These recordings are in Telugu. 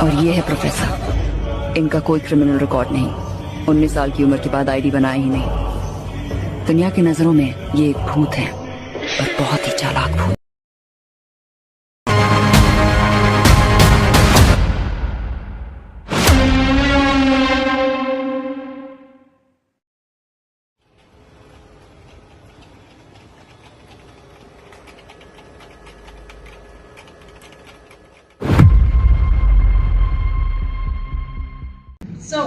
और ये है प्रोफेसर। इनका कोई क्रिमिनल रिकॉर्ड नहीं, 19 साल की उम्र के बाद आईडी बनाया ही नहीं। दुनिया की नजरों में ये एक भूत है, और बहुत ही चालाक भूत। సో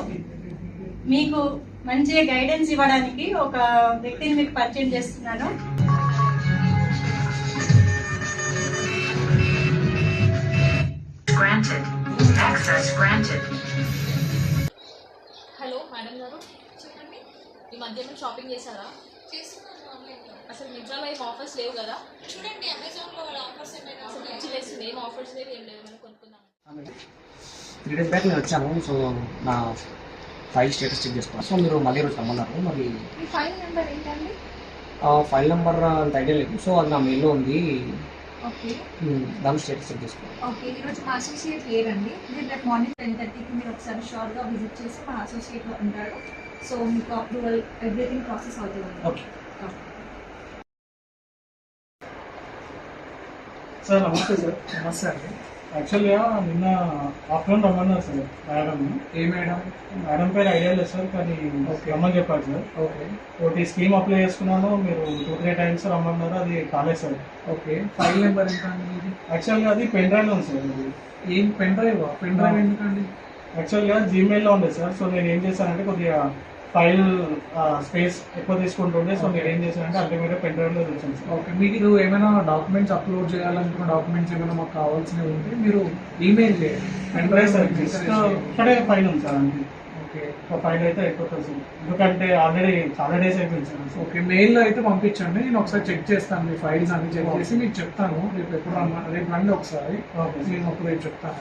మీకు మంచిగా గైడెన్స్ ఇవ్వడానికి ఒక వ్యక్తిని మీకు పరిచయం చేస్తున్నాను. హలో మేడం గారు, చెప్పండి. ఈ మధ్య షాపింగ్ చేశారా? చేస్తున్నాను ఆన్లైన్లో. అసలు మింత్రాలో ఏం ఆఫర్స్ లేవు కదా? చూడండి, అమెజాన్లో ఆఫర్స్ ఏమైనా లేస్తుంది. ఏం ఆఫర్స్ లేవు, ఏం లేవు. మనం కొనుక్కుందాం. 3 days బ్యాక్ నేను వచ్చాను. సో నా ఫైల్ స్టేటస్ చెక్ చేసుకోవాలి. సో మీరు మళ్ళీ రోజు రమ్మన్నారు. మరి ఫైల్ నెంబర్ ఏంటండి? ఫైల్ నెంబర్ అంత ఐడియా లేదు. సో అది నా మెయిల్లో ఉంది. ఓకే, దాని స్టేటస్ చెక్ చేసుకోవాలి. ఓకే. ఈరోజు మా అసోసియేట్ లేరండి. మీరు రేపు మార్నింగ్ 10:30కి మీరు ఒకసారి షార్ట్గా విజిట్ చేసి మా అసోసియేట్ ఉంటాడు. సో మీకు అప్రూవల్ ఎవ్రీథింగ్ ప్రాసెస్ అవుతుంది. ఓకే సార్ నమస్తే సార్. నమస్తే అండి. యాక్చువల్గా నిన్న ఆఫ్టర్నూన్ రమ్మన్నారు సార్ మేడం. ఏ మేడం? మేడం పేరు ఐడియా లేదు సార్, కానీ రమ్మని చెప్పారు సార్. ఓకే, ఒకటి స్కీమ్ అప్లై చేసుకున్నాను, మీరు 2-3 టైమ్స్ రమ్మన్నారు, అది కాలేదు సార్. ఓకే. ఫైల్ నెంబర్ ఎంత అండి ఇది? యాక్చువల్గా అది పెన్ డ్రైవ్ ఉంది సార్. అది ఏం పెన్ డ్రైవ్? పెన్ డ్రైవ్ ఎందుకండి? యాక్చువల్గా జీమెయిల్లో ఉంది సార్. సో నేను ఏం చేశానంటే కొద్దిగా ఫైల్ స్పేస్ ఎక్కువ తీసుకుంటుండే. సో నేను ఏం చేశానంటే అల్టిమేట్గా పెన్ డ్రైవ్లో తెచ్చాను సార్. ఓకే. మీరు ఏమైనా డాక్యుమెంట్స్ అప్లోడ్ చేయాలనుకున్న డాక్యుమెంట్స్ ఏమైనా మాకు కావాల్సినవి ఉంటే మీరు ఈమెయిల్ చేయండి. పెన్ డ్రైవ్ సార్ జస్ట్ ఇక్కడే ఫైల్ ఉంది సార్. అంతే, ఓకే. ఒక ఫైల్ అయితే అయిపోతుంది సార్. ఎందుకంటే ఆల్రెడీ చాలా డేస్ అయిపోయింది సార్. ఓకే, మెయిల్లో అయితే పంపించండి. నేను ఒకసారి చెక్ చేస్తాను. మీ ఫైల్స్ అన్ని చెక్ చేసి మీకు చెప్తాను. రేపు ఎప్పుడు రేపు రండి ఒకసారి. నేను ఒక రేపు చెప్తాను.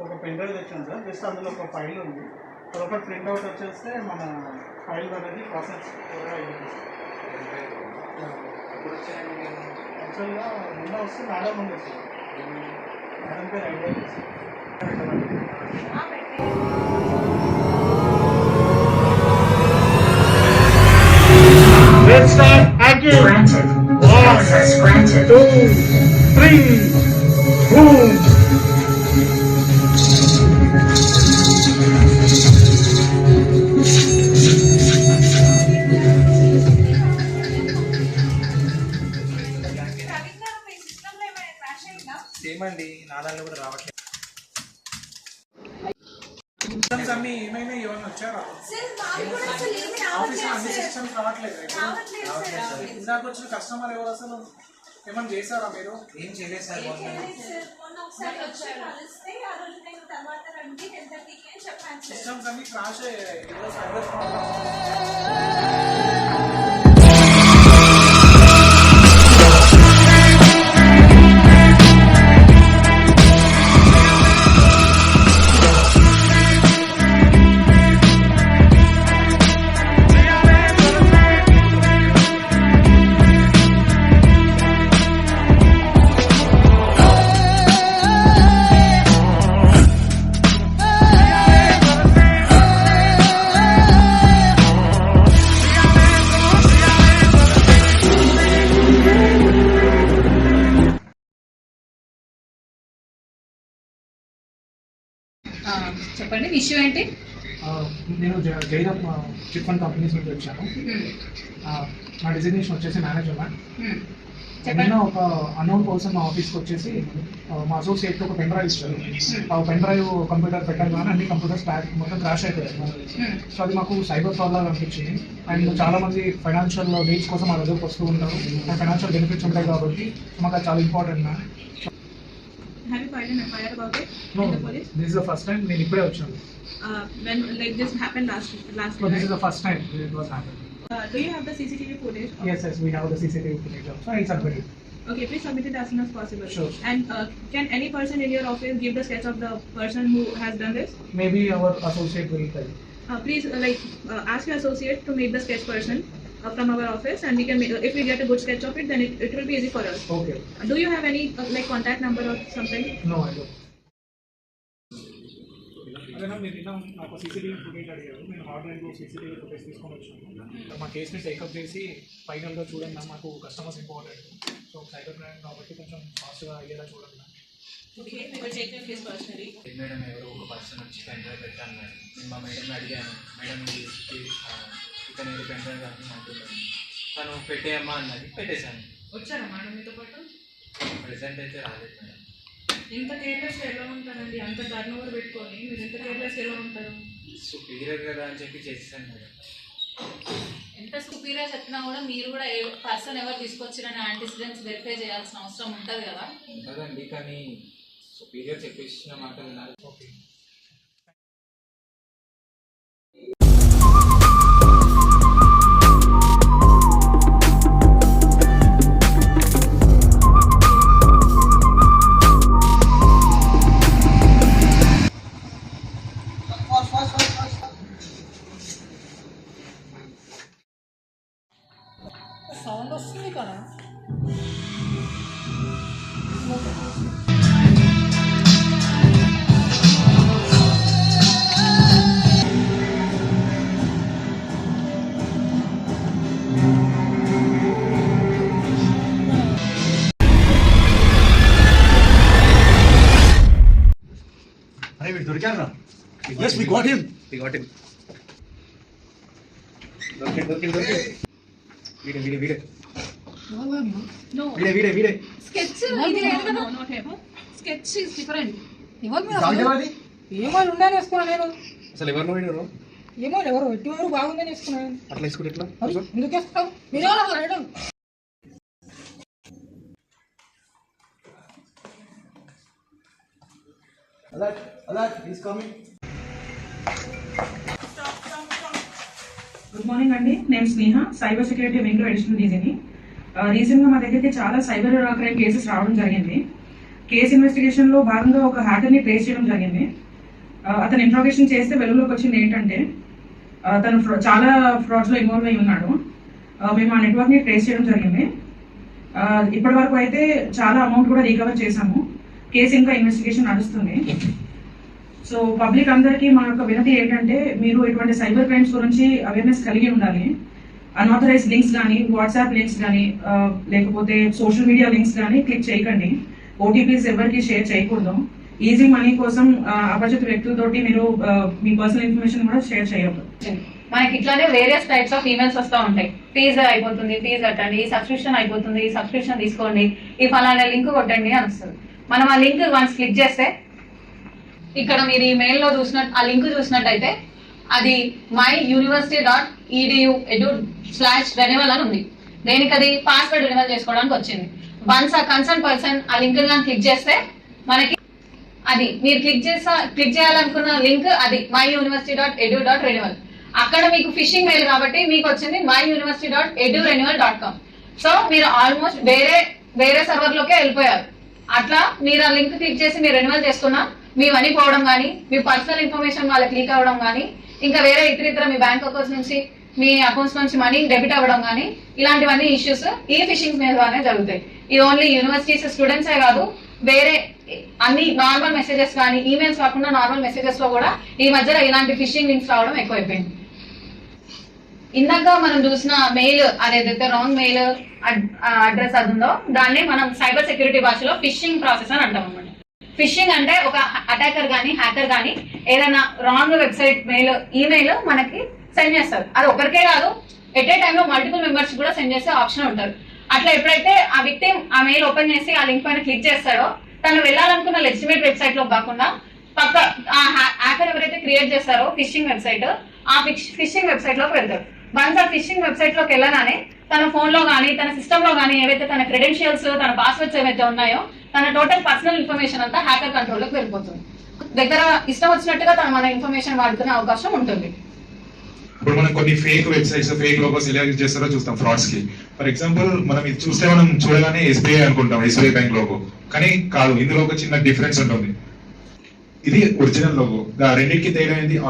ఒక పెన్ డ్రైవ్ తెచ్చాను సార్. జస్ట్ అందులో ఒక ఫైల్ ఉంది. అదొక ప్రింట్ అవుట్ వచ్చేస్తే మన ఫైల్ అనేది ప్రాసెస్ అయిపోతుంది. యాక్చువల్గా నిన్న వస్తే మేడం ఉంది సార్. మేడం పేరు ఐడియా లేదు sir. Let's start acting. Granted. Access granted. 2, 3, boom. ఏమండి, నా దాంట్లో కూడా రావట్లేదు. సిస్టమ్స్ అన్ని ఏమైనా ఏమైనా వచ్చారా? ఆఫీస్లో అన్ని సిస్టమ్స్ రావట్లేదు. ఇందాక వచ్చిన కస్టమర్ ఎవరు అసలు? ఏమైనా చేశారా మీరు? ఏం చేయలేదు సార్. సిస్టమ్స్ అన్ని క్రాష్ అయ్యాయి. సర్వర్ చెప్పండి, ఇష్యూ ఏంటి? నేను జైరామ్ చిట్ ఫండ్ కంపెనీస్ నుంచి వచ్చాను. నా డిజిగ్నేషన్ వచ్చేసి మేనేజర్ మ్యామ్. నేను ఒక అన్నోన్ పర్సన్ మా ఆఫీస్కి వచ్చేసి మా అసోసియేట్ ఒక పెన్ డ్రైవ్ ఇస్తారు. ఆ పెన్ డ్రైవ్ కంప్యూటర్ పెట్టగానే అన్ని కంప్యూటర్స్ మొత్తం క్రాష్ అయిపోయాయి. సో అది మాకు సైబర్ ఫ్రాడ్ లాగా అనిపించింది. అండ్ చాలా మంది ఫైనాన్షియల్ నీడ్స్ కోసం మా దగ్గరకు వస్తూ ఉంటారు. అండ్ ఫైనాన్షియల్ బెనిఫిట్స్ ఉంటాయి కాబట్టి మాకు అది చాలా important ma'am. Have you filed an FIR about it? No, in the police? this is the first time. నేను ఇప్పుడే వచ్చాను. When like this happened last So this is the first time it was happened. do you have the CCTV footage? Yes, we have the CCTV footage also. I'll submit it. Okay, please submit it as soon as possible. Sure. And can any person in your office give the sketch of the person who has done this? Maybe our associate will tell. Please ask your associate to meet the sketch person. from our office, and we can if we get a good sketch of it, then it will be easy for us. Okay. Do you have any like contact number or something? No, I don't. అదేనా మీరు నిన్న నాకు సీసీటీవీ ఫుటేజ్ అడిగారు, నేను ఆన్లైన్లో సీసీటీవీ ఫుటేజ్ తీసుకొని వచ్చాను. మా కేసుని టేకప్ చేసి ఫైనల్గా చూడండి, మాకు customers important. So cyber crime కాబట్టి కొంచెం ఫాస్ట్గా అయ్యేలా చూడండి. Okay, we will take your case personally. Madam ఎవరో ఒక పర్సన్ వచ్చి పెన్ డ్రైవ్ పెట్టాను మేడం. నేను మా మేడం అడిగాను, మేడం ఇతను ఏదో పెన్ డ్రైవ్ అంటున్నాను. తను పెట్టేయమ్మా అన్నది, పెట్టేశాను. వచ్చారా మేడం మీతో పాటు? ప్రెసెంట్ అయితే రాలేదు మేడం. ఇంత కేర్లెస్ ఎలా ఉంటారండి? అంత టర్న్ ఓవర్ పెట్టుకొని మీరు ఇంత కేర్లెస్ ఎలా ఉంటారు? సుపీరియర్ కదా అని చెప్పి చేసేసాను మేడం. ఎంత సుపీరియర్ చెప్పినా కూడా మీరు కూడా ఏ పర్సన్ ఎవరు తీసుకొచ్చారని యాంటిసిడెంట్స్ వెరిఫై చేయాల్సిన అవసరం ఉంటుంది కదా. ఉంటుందండి, కానీ సుపీరియర్ చెప్పేసిన మాట వినాలి. ఓకే. సౌండ్ వస్తుంది కదా. అరే వీడు దొరికారా? Yes, we got him. దొరికింది. వీడే. No. వీడే. Sketch ఇది లేదు కదా. Not him. Sketch is different. ఎవరు మీరు జాగ్రత్త అసలు? అది. ఏమో ఉండాలని వేసుకున్నా నేను. అసలు ఎవరినో వీడు ఏమో ఎవరు ఎటు బాగుందని వేసుకున్నాను. అట్లా వేసుకుంటే ఎట్లా? మరి ఎందుకు వేస్తావు? మీరేమో అసలు rider. Alert, he's coming. Good morning అండి, నేను స్నేహ, సైబర్ సెక్యూరిటీ వింగ్లో అడిషనల్ డీజీని. రీసెంట్గా మా దగ్గరికి చాలా సైబర్ క్రైమ్ కేసెస్ రావడం జరిగింది. కేసు ఇన్వెస్టిగేషన్లో భాగంగా ఒక హ్యాకర్ని ట్రేస్ చేయడం జరిగింది. అతను ఇంట్రాగేషన్ చేస్తే వెలుగులోకి వచ్చింది ఏంటంటే తను చాలా ఫ్రాడ్స్లో ఇన్వాల్వ్ అయి ఉన్నాడు. మేము ఆ నెట్వర్క్ని ట్రేస్ చేయడం జరిగింది. ఇప్పటి వరకు అయితే చాలా అమౌంట్ కూడా రికవర్ చేశాము. కేసు ఇంకా ఇన్వెస్టిగేషన్ నడుస్తుంది. సో పబ్లిక్ అందరికీ మా యొక్క వినతి ఏంటంటే మీరు ఇటువంటి సైబర్ క్రైమ్స్ గురించి అవేర్నెస్ కలిగి ఉండాలి. అన్ఆథరైజ్ లింక్స్ కానీ, వాట్సాప్ లింక్స్ కానీ, లేకపోతే సోషల్ మీడియా లింక్స్ కానీ క్లిక్ చేయకండి. ఓటీపీస్ ఎవరికి షేర్ చేయకూడదు. ఈజీ మనీ కోసం అపరిచిత వ్యక్తులతోటి మీరు మీ పర్సనల్ ఇన్ఫర్మేషన్ కూడా షేర్ చేయకూడదు. మనకి ఇట్లానే వేరియస్ టైప్స్ ఆఫ్ ఈమెయిల్స్ వస్తూ ఉంటాయి. ఫీజు అయిపోతుంది, ఫీజు కట్టండి, ఈ సబ్స్క్రిప్షన్ అయిపోతుంది, ఈ సబ్స్క్రిప్షన్ తీసుకోండి, ఈ ఫలానా లింక్ కొట్టండి అని వస్తుంది. మనం ఆ లింక్ వన్స్ క్లిక్ చేస్తే ఇక్కడ మీరు ఈ మెయిల్లో ఆ లింక్ చూసినట్టయితే అది myuniversity.edu/renewal అని ఉంది. దేనికి? అది పాస్వర్డ్ రెన్యువల్ చేసుకోవడానికి వచ్చింది. వన్స్ ఆ కన్సర్న్ పర్సన్ ఆ లింక్ కానీ క్లిక్ చేస్తే మనకి అది మీరు క్లిక్ చేయాలనుకున్న లింక్ అది myuniversity.edu.renewal. అక్కడ మీకు ఫిషింగ్ మెయిల్ కాబట్టి మీకు వచ్చింది myuniversity.edurenewal.com. సో మీరు ఆల్మోస్ట్ వేరే సర్వర్ లోకే వెళ్ళిపోయారు. అట్లా మీరు ఆ లింక్ క్లిక్ చేసి మీరు రెన్యువల్ చేసుకున్నా మీ మనీ పోవడం కానీ, మీ పర్సనల్ ఇన్ఫర్మేషన్ వాళ్ళకి లీక్ అవ్వడం కానీ, ఇంకా వేరే ఇతర మీ బ్యాంక్ అకౌంట్స్ నుంచి మీ అకౌంట్స్ నుంచి మనీ డెబిట్ అవ్వడం కానీ, ఇలాంటివన్నీ ఇష్యూస్ ఈ ఫిషింగ్ మెయిల్ ద్వారానే జరుగుతాయి. ఇది ఓన్లీ యూనివర్సిటీస్ స్టూడెంట్సే కాదు, వేరే అన్ని నార్మల్ మెసేజెస్ కానీ, ఈమెయిల్స్ కాకుండా నార్మల్ మెసేజెస్ లో కూడా ఈ మధ్యలో ఇలాంటి ఫిషింగ్ లింక్స్ రావడం ఎక్కువైపోయింది. ఇందాక మనం చూసిన మెయిల్ అదేదైతే రాంగ్ మెయిల్ అడ్రస్ అది ఉందో దాన్ని మనం సైబర్ సెక్యూరిటీ భాషలో ఫిషింగ్ ప్రాసెస్ అని అంటాం అనమాట. ఫిషింగ్ అంటే ఒక అటాకర్ గానీ, హ్యాకర్ గానీ ఏదైనా రాంగ్ వెబ్సైట్ ఈమెయిల్ మనకి సెండ్ చేస్తారు. అది ఒకరికే కాదు, ఎట్ ఏ టైంలో మల్టిపుల్ మెంబర్స్ కూడా సెండ్ చేసే ఆప్షన్ ఉంటారు. అట్లా ఎప్పుడైతే ఆ విక్టిమ్ ఆ మెయిల్ ఓపెన్ చేసి ఆ లింక్ పైన క్లిక్ చేస్తాడో తను వెళ్ళాలనుకున్న లెజిటిమేట్ వెబ్సైట్ లో కాకుండా పక్క ఆ హ్యాకర్ ఎవరైతే క్రియేట్ చేస్తారో ఫిషింగ్ వెబ్సైట్, ఆ ఫిషింగ్ వెబ్సైట్ లోకి వెళ్తారు. వన్స్ ఆ ఫిషింగ్ వెబ్సైట్ లోకి వెళ్ళగానే తన ఫోన్ లో కానీ, తన సిస్టమ్ లో కానీ ఏవైతే తన క్రెడెన్షియల్స్, తన పాస్వర్డ్స్ ఏవైతే ఉన్నాయో తన టోటల్ పర్సనల్ ఇన్ఫర్మేషన్ అంతా హ్యాకర్ కంట్రోల్ లోకి వెళ్ళిపోతుంది. దగ్గర ఇష్టం వచ్చినట్టుగా మన ఇన్ఫర్మేషన్ వాడుకునే అవకాశం ఉంటుంది. ఇప్పుడు మనం కొన్ని ఫేక్ వెబ్సైట్స్, ఫేక్ లోగోస్ ఎలా యూజ్ చేస్తారో చూస్తాం ఫ్రాడ్స్ కి. ఫర్ ఎగ్జాంపుల్ మనం ఇది చూస్తే మనం చూడగానే ఎస్బీఐ అనుకుంటాం, ఎస్బీఐ బ్యాంక్ లోగో, కానీ కాదు, ఇందులో ఒక చిన్న డిఫరెన్స్ ఉంటుంది. ఇది ఒరిజినల్ లోగో. రెండింటికి తేడా ఏంది, ఆ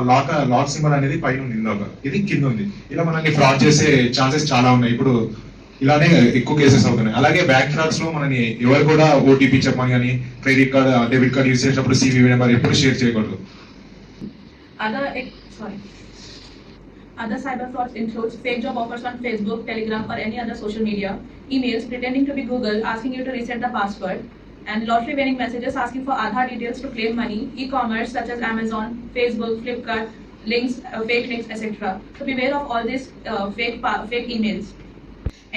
లాక్ సింబల్ అనేది పైన ఉంది ఇందాక, ఇది కింద ఉంది. ఇలా మనల్ని ఫ్రాడ్ చేసే ఛాన్సెస్ చాలా ఉన్నాయి. ఇప్పుడు ఇలానే ఎక్కువ కేసెస్ అవుతున్నాయి. అలాగే బ్యాంక్ ఫ్రాడ్స్ లో మనని ఎవరు కూడా ఓటీపీ చెప్పమని కానీ, credit card debit card use చేసేటప్పుడు సివివి నెంబర్ ఎప్పుడు షేర్ చేయకూడదు. Other cyber frauds includes fake job offers on Facebook, Telegram, or any other social media, emails pretending to be Google asking you to reset the password, and lottery winning messages asking for Aadhaar details to claim money, e-commerce such as Amazon, Facebook, Flipkart, links, fake links, etc. So beware of all these fake emails.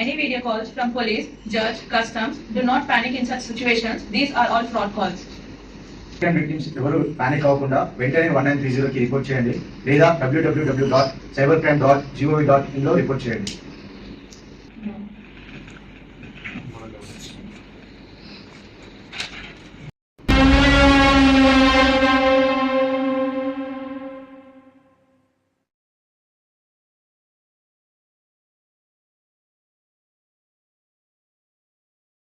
Any video calls from police, judge, customs, do not panic in such situations. These are all fraud calls. Victims ఎవరు పానిక్ అవ్వకుండా వెంటనే 1930కి రిపోర్ట్ చేయండి, లేదా www.cybercrime.gov.in లో రిపోర్ట్ చేయండి.